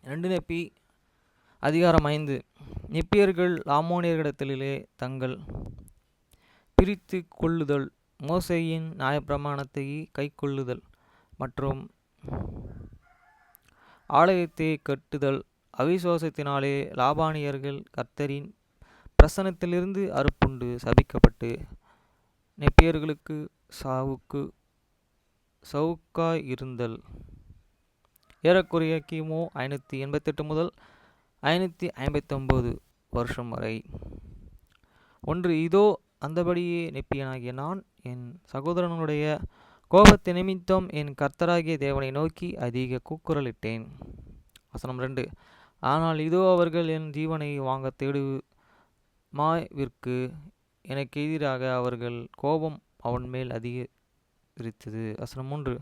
2 நெப்பி அதிகாரம் 5. நெப்பியர்கள் ஆமோனியர்களிடத்திலே தங்கள் பிரித்து கொள்ளுதல், மோசேயின் நியாயப்பிரமாணத்தை கைக்கொள்ளுதல் மற்றும் ஆலயத்தை கட்டுதல் அவிசுவாசத்தினாலே லாபானியர்கள் கர்த்தரின் பிரசன்னத்திலிருந்து அறுப்புண்டு சபிக்கப்பட்டு நெப்பியர்களுக்கு சவுக்காய் இருந்தல். ஏறக்குறைய கிமு 588 முதல் 559 வருஷம் வரை. 1. இதோ அந்தபடியே நெப்பியனாகிய நான் என் சகோதரனுடைய கோபத்தை நிமித்தம் என் கர்த்தராகிய தேவனை நோக்கி அதிக கூக்குரலிட்டேன். வசனம் 2. ஆனால் இதோ அவர்கள் என் ஜீவனை வாங்க தேடுமாவிற்கு எனக்கு எதிராக அவர்கள் கோபம் அவன் மேல் அதிகரித்தது. வசனம் 3.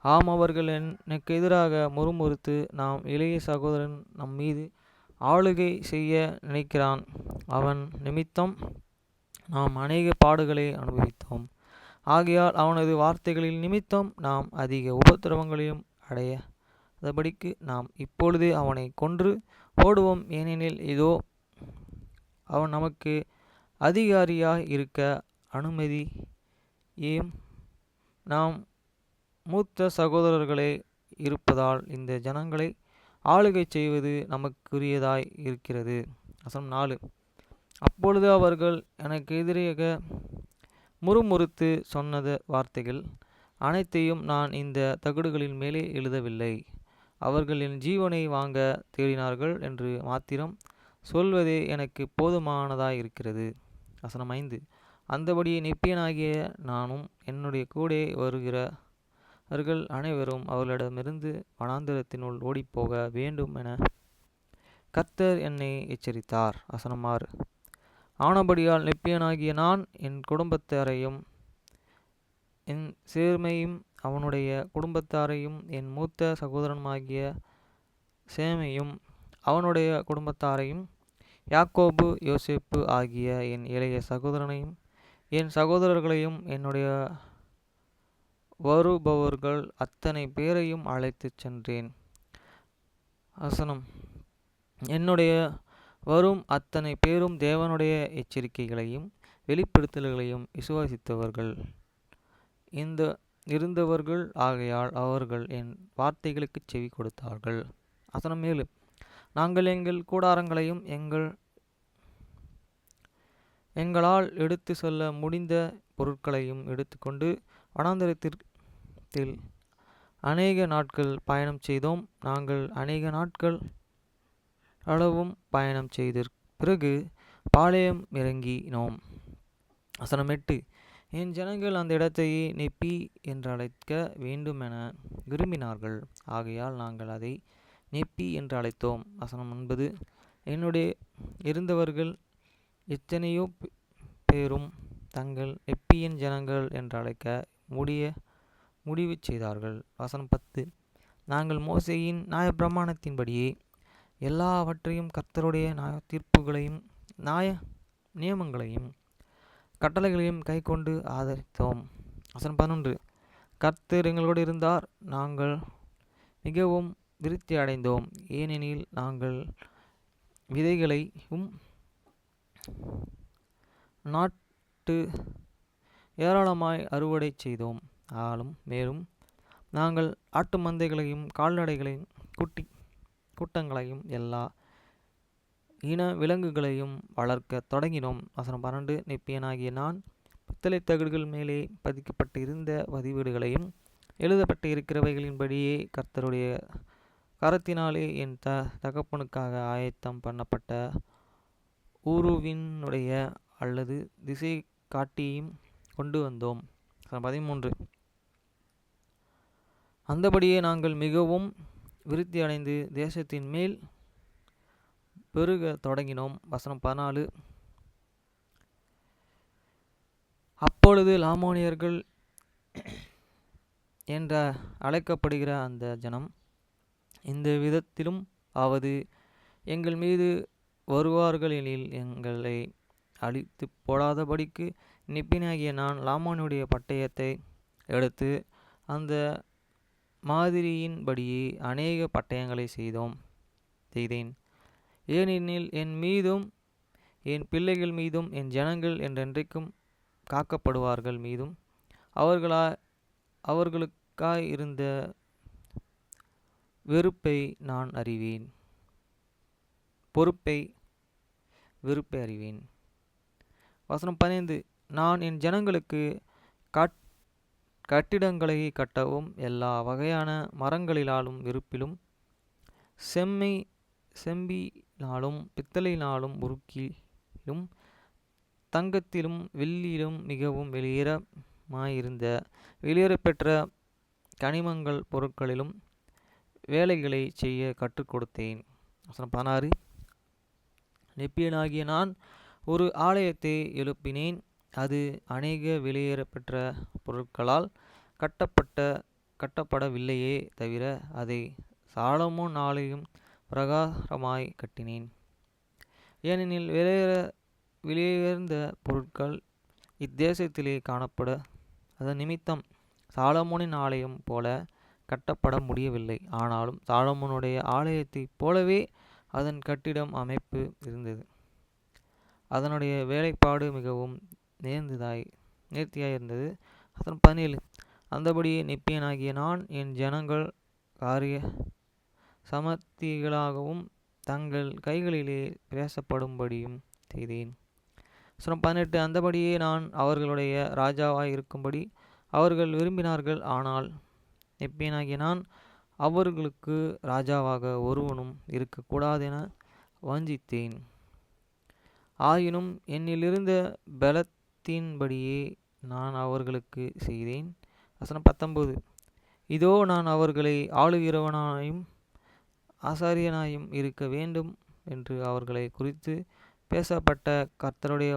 ஆம், அவர்கள் எனக்கு எதிராக முறுமுறுத்து, நாம் இளைய சகோதரன் நம் மீது ஆளுகை செய்ய நினைக்கிறான், அவன் நிமித்தம் நாம் அநேக பாடுகளை அனுபவித்தோம், ஆகையால் அவனது வார்த்தைகளின் நிமித்தம் நாம் அதிக உபத்திரவங்களையும் அடையாதபடிக்கு நாம் இப்பொழுதே அவனை கொன்று போடுவோம். ஏனெனில் இதோ அவன் நமக்கு அதிகாரியாய் இருக்க அனுமதியும் நாம் மூத்த சகோதரர்களே இருப்பதால் இந்த ஜனங்களை ஆளுகை செய்வது நமக்குரியதாய் இருக்கிறது. வசனம் 4. அப்பொழுது அவர்கள் எனக்கு எதிராக முறுமுறுத்து சொன்ன வார்த்தைகள் அனைத்தையும் நான் இந்த தகடுகளின் மேலே எழுதவில்லை. அவர்கள் என் ஜீவனை வாங்க தேடினார்கள் என்று மாத்திரம் சொல்வதே எனக்கு போதுமானதாய் இருக்கிறது. வசனம் 5. அந்தபடியே நெப்பியனாகிய நானும் என்னுடைய கூட வருகிறவர்கள் அனைவரும் அவர்களிடமிருந்து வனாந்திரத்தினுள் ஓடிப்போக வேண்டும் என கர்த்தர் என்னை எச்சரித்தார். வசனம் 6. ஆனபடியால் நெப்பியனாகிய நான் என் குடும்பத்தாரையும் என் சேர்மையும் அவனுடைய குடும்பத்தாரையும் என் மூத்த சகோதரனுமாகிய சேமையும் அவனுடைய குடும்பத்தாரையும் யாக்கோபு யோசேப்பு ஆகிய என் இளைய சகோதரனையும் என் சகோதரர்களையும் என்னுடைய வருபவர்கள் அத்தனை பேரையும் அழைத்து சென்றேன். வசனம். என்னுடைய வரும் அத்தனை பேரும் தேவனுடைய எச்சரிக்கைகளையும் வெளிப்படுத்தல்களையும் விசுவாசித்தவர்கள் இருந்தவர்கள் ஆகையால் அவர்கள் என் வார்த்தைகளுக்கு செவி கொடுத்தார்கள். வசனம் 7. நாங்கள் எங்கள் கூடாரங்களையும் எங்களால் எடுத்து செல்ல முடிந்த பொருட்களையும் எடுத்துக்கொண்டு வனாந்தரத்தில் அநேக நாட்கள் பயணம் செய்தோம். நாங்கள் அநேக நாட்கள் அளவும் பயணம் செய்த பிறகு பாளையம் இறங்கினோம். வசனம் 8. என் ஜனங்கள் அந்த இடத்தை நெப்பி என்று அழைக்க வேண்டுமென விரும்பினார்கள், ஆகையால் நாங்கள் அதை நெப்பி என்று அழைத்தோம். வசனம் 9. என்னுடைய இருந்தவர்கள் எத்தனையோ பேரும் தங்கள் நெப்பியின் ஜனங்கள் என்று அழைக்க முடிவு செய்தார்கள். வசனம் 10. நாங்கள் மோசேயின் நியாயப்பிரமாணத்தின்படியே எல்லாவற்றையும் கர்த்தருடைய தீர்ப்புகளையும் நியமங்களையும் கட்டளைகளையும் கை கொண்டு ஆதரித்தோம். வசனம் 11. கர்த்தர் எங்களோடு இருந்தார், நாங்கள் மிகவும் விருத்தி அடைந்தோம், ஏனெனில் நாங்கள் விதைகளையும் நாட்டு ஏராளமாய் அறுவடை செய்தோம். மேலும் நாங்கள் ஆட்டு மந்தைகளையும் கால்நடைகளையும் கூட்டங்களையும் எல்லா இன விலங்குகளையும் வளர்க்க தொடங்கினோம். வசனம் 12. நெப்பியனாகிய நான் பித்தளை தகடுகள் மேலே பதிக்கப்பட்டு இருந்த பதிவேடுகளையும் எழுதப்பட்டு இருக்கிறவைகளின்படியே கர்த்தருடைய கரத்தினாலே என் தகப்பனுக்காக ஆயத்தம் பண்ணப்பட்ட ஊருவினுடைய அல்லது திசை காட்டியும் கொண்டு வந்தோம். 13. அந்தபடியே நாங்கள் மிகவும் விருத்தி அடைந்து தேசத்தின் மேல் பெருக தொடங்கினோம். வசனம் 14. அப்பொழுது லாமோனியர்கள் என்ற அழைக்கப்படுகிற அந்த ஜனம் இந்த விதத்திலும் ஆவது எங்கள் மீது வருவார்கள் எனில் எங்களை அழித்து போடாதபடிக்கு நெப்பியனாகிய நான் லாமோனுடைய பட்டயத்தை எடுத்து அந்த மாதிரியின்படியே அநேக பட்டயங்களை செய்தோம். செய்தேன். ஏனெனில் என் மீதும் என் பிள்ளைகள் மீதும் என் ஜனங்கள் என்றென்றைக்கும் காக்கப்படுவார்கள் மீதும் அவர்களுக்காய் இருந்த வெறுப்பை அறிவேன். வசனம் 15. நான் என் ஜனங்களுக்கு கட்டிடங்களை கட்டவும் எல்லா வகையான மரங்களினாலும் வெறுப்பிலும் செம்பினாலும் பித்தளையினாலும் உருக்கிலும் தங்கத்திலும் வெள்ளியிலும் மிகவும் வெளியேறமாயிருந்த வெளியேறப்பெற்ற கனிமங்கள் பொருட்களிலும் வேலைகளை செய்ய கற்றுக் கொடுத்தேன். வசனம் 16. நெப்பியனாகிய நான் ஒரு ஆலயத்தை எழுப்பினேன். அது அநேக வெளியேறப்பெற்ற பொருட்களால் கட்டப்படவில்லையே தவிர அதை சாலமோன் ஆலயம் பிரகாரமாய் கட்டினேன். ஏனெனில் வெளியேர்ந்த பொருட்கள் இத்தேசத்திலே காணப்பட அதன் நிமித்தம் சாலமோனின் ஆலயம் போல கட்டப்பட முடியவில்லை. ஆனாலும் சாலமோனுடைய ஆலயத்தைப் போலவே அதன் கட்டிடம் அமைப்பு இருந்தது. அதனுடைய வேலைப்பாடு மிகவும் நேர்த்தியாயிருந்தது. அதன் 17. அந்தபடியே நெப்பியனாகிய நான் என் ஜனங்கள் காரிய சமர்த்திகளாகவும் தங்கள் கைகளிலே பிரயாசப்படும்படியும் செய்தேன். 18. அந்தபடியே நான் அவர்களுடைய ராஜாவாய் இருக்கும்படி அவர்கள் விரும்பினார்கள். ஆனால் நெப்பியனாகிய நான் அவர்களுக்கு ராஜாவாக ஒருவனும் இருக்கக்கூடாதென வஞ்சித்தேன். ஆயினும் என்னிலிருந்த பலத்தின்படியே நான் அவர்களுக்கு செய்தேன். வசனம் 19. இதோ நான் அவர்களை ஆளுகிறவனாயும் ஆசாரியனாயும் இருக்க வேண்டும் என்று அவர்களை குறித்து பேசப்பட்ட கர்த்தருடைய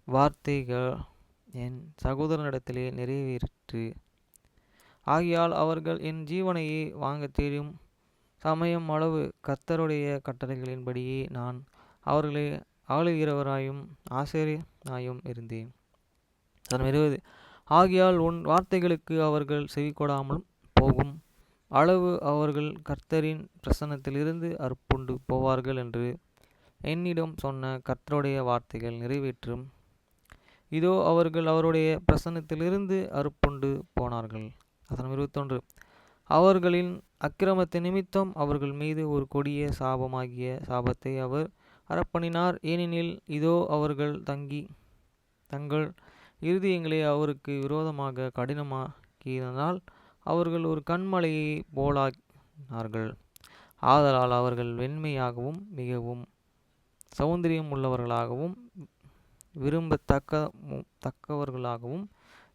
வார்த்தைகள் என் சகோதரனிடத்திலே நிறைவேறிற்று. ஆகையால் அவர்கள் என் ஜீவனையே வாங்க தேடும் சமயம் அளவு கர்த்தருடைய கட்டளைகளின்படியே நான் அவர்களை ஆளுகிறவராயும் ஆசாரியனாயும் இருந்தேன். 20. ஆகையால் உன் வார்த்தைகளுக்கு அவர்கள் செவிகொடாமலும் போகும் அளவு அவர்கள் கர்த்தரின் பிரசன்னத்திலிருந்து அறுப்புண்டு போவார்கள் என்று என்னிடம் சொன்ன கர்த்தருடைய வார்த்தைகள் நிறைவேற்றும். இதோ அவர்கள் அவருடைய பிரசன்னத்திலிருந்து அறுப்புண்டு போனார்கள். 21. அவர்களின் அக்கிரமத்தின் நிமித்தம் அவர்கள் மீது ஒரு கொடிய சாபமாகிய சாபத்தை அவர் அறப்பண்ணினார். ஏனெனில் இதோ அவர்கள் தங்கள் இருதயங்களை அவருக்கு விரோதமாக கடினமாக்கியதனால் அவர்கள் ஒரு கன்மலையை போலானார்கள். ஆதலால் அவர்கள் வெண்மையாகவும் மிகவும் சௌந்தரியம் உள்ளவர்களாகவும் விரும்பத்தக்கவர்களாகவும்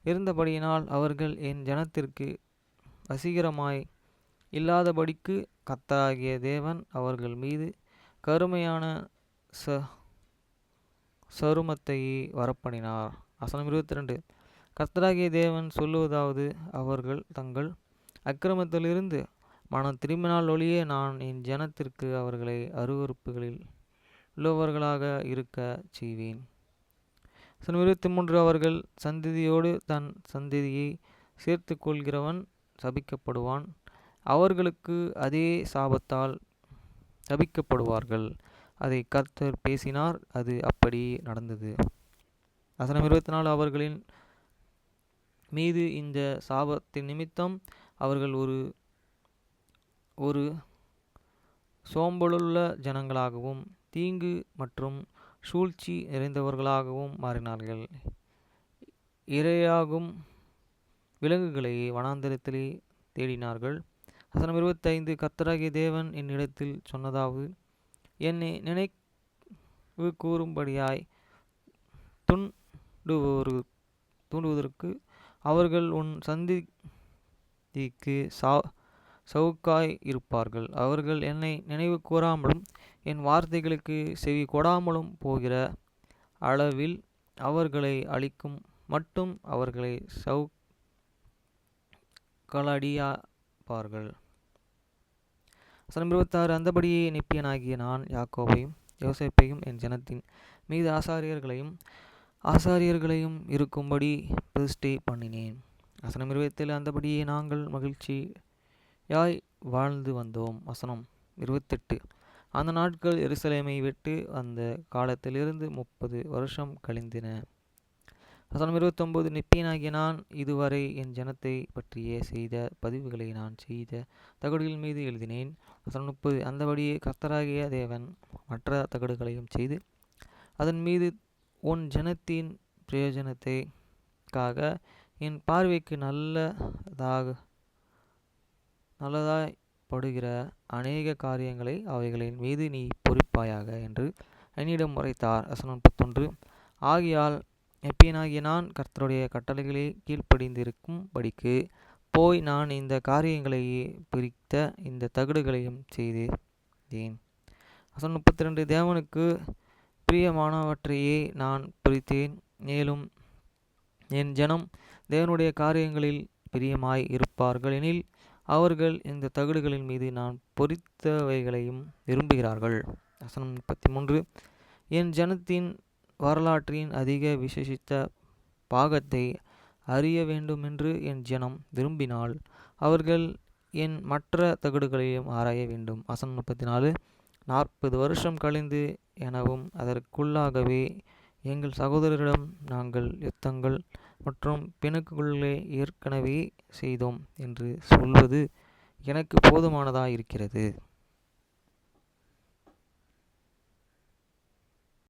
இருந்தபடியினால் அவர்கள் என் ஜனத்திற்கு வசீகரமாய் இல்லாதபடிக்கு கர்த்தராகிய தேவன் அவர்கள் மீது கருமையான சருமத்தை வரப்பண்ணினார். வசனம் 22. கர்த்தராகிய தேவன் சொல்லுவதாவது, அவர்கள் தங்கள் அக்கிரமத்திலிருந்து மனம் திரும்பினால் ஒழிய நான் என் ஜனத்திற்கு அவர்களை அருவருப்புகளில் உள்ளவர்களாக இருக்க செய்வேன். 23. அவர்கள் சந்ததியோடு தன் சந்ததியை சேர்த்து கொள்கிறவன் சபிக்கப்படுவான். அவர்களுக்கு அதே சாபத்தால் சபிக்கப்படுவார்கள். அதை கர்த்தர் பேசினார், அது அப்படி நடந்தது. வசனம் 24. அவர்களின் மீது இந்த சாபத்தின் நிமித்தம் அவர்கள் ஒரு சோம்பலுள்ள ஜனங்களாகவும் தீங்கு மற்றும் சூழ்ச்சி நிறைந்தவர்களாகவும் மாறினார்கள். இரையாகும் விலங்குகளை வனாந்தரத்திலே தேடினார்கள். வசனம் 25. கர்த்தராகிய தேவன் என்னிடத்தில் சொன்னதாவது, என்னை நினைவு கூறும்படியாய் தூண்டுவதற்கு அவர்கள் உன் சந்ததிக்கு சவுக்காய் இருப்பார்கள். அவர்கள் என்னை நினைவு கூறாமலும் என் வார்த்தைகளுக்கு செவி கொடாமலும் போகிற அளவில் அவர்களை அழிக்கும் மட்டும் அவர்களை சவுக்களடியாப்பார்கள். 26. அந்தபடியே நெப்பியனாகிய நான் யாக்கோபையும் யோசேப்பையும் என் ஜனத்தின் மீது ஆசாரியர்களையும் இருக்கும்படி பிரதிஷ்டை பண்ணினேன். 27. அந்தபடியே நாங்கள் மகிழ்ச்சியாய் வாழ்ந்து வந்தோம். வசனம் 28. அந்த நாட்கள் எருசலேமை விட்டு வந்த காலத்திலிருந்து 30 வருஷம் கழிந்தன. வசனம் 29. நிப்பியனாகிய நான் இதுவரை என் ஜனத்தை பற்றிய செய்த பதிவுகளை நான் செய்த தகடுகள் மீது எழுதினேன். வசனம் 30. அந்தபடியே கர்த்தராகிய தேவன் மற்ற தகடுகளையும் செய்து அதன் மீது உன் ஜனத்தின் பிரயோஜனத்தைக்காக என் பார்வைக்கு நல்லதாய் படுகிற அநேக காரியங்களை அவைகளின் மீது நீ பொறிப்பாயாக என்று என்னிடம் உரைத்தார். வசனம் 31. ஆகையால் எப்பியனாகிய நான் கர்த்தருடைய கட்டளைகளை கீழ்ப்படிந்திருக்கும் படிக்கு போய் நான் இந்த காரியங்களை பிரித்த இந்த தகடுகளையும் செய்தேன். வசனம் 32. தேவனுக்கு பிரியமானவற்றையே நான் பிரித்தேன். மேலும் என் ஜனம் தேவனுடைய காரியங்களில் பிரியமாய் இருப்பார்கள் எனில் அவர்கள் இந்த தகடுகளின் மீது நான் பொறித்தவைகளையும் விரும்புகிறார்கள். வசனம் 33. என் ஜனத்தின் வரலாற்றின் அதிக விசேஷித்த பாகத்தை அறிய வேண்டுமென்று என் ஜனம் விரும்பினால் அவர்கள் என் மற்ற தகடுகளையும் ஆராய வேண்டும். வசனம் 34. 40 வருஷம் கழிந்து எனவும் அதற்குள்ளாகவே எங்கள் சகோதரரிடம் நாங்கள் யுத்தங்கள் மற்றும் பிணக்குகளை ஏற்கனவே செய்தோம் என்று சொல்வது எனக்கு போதுமானதாயிருக்கிறது.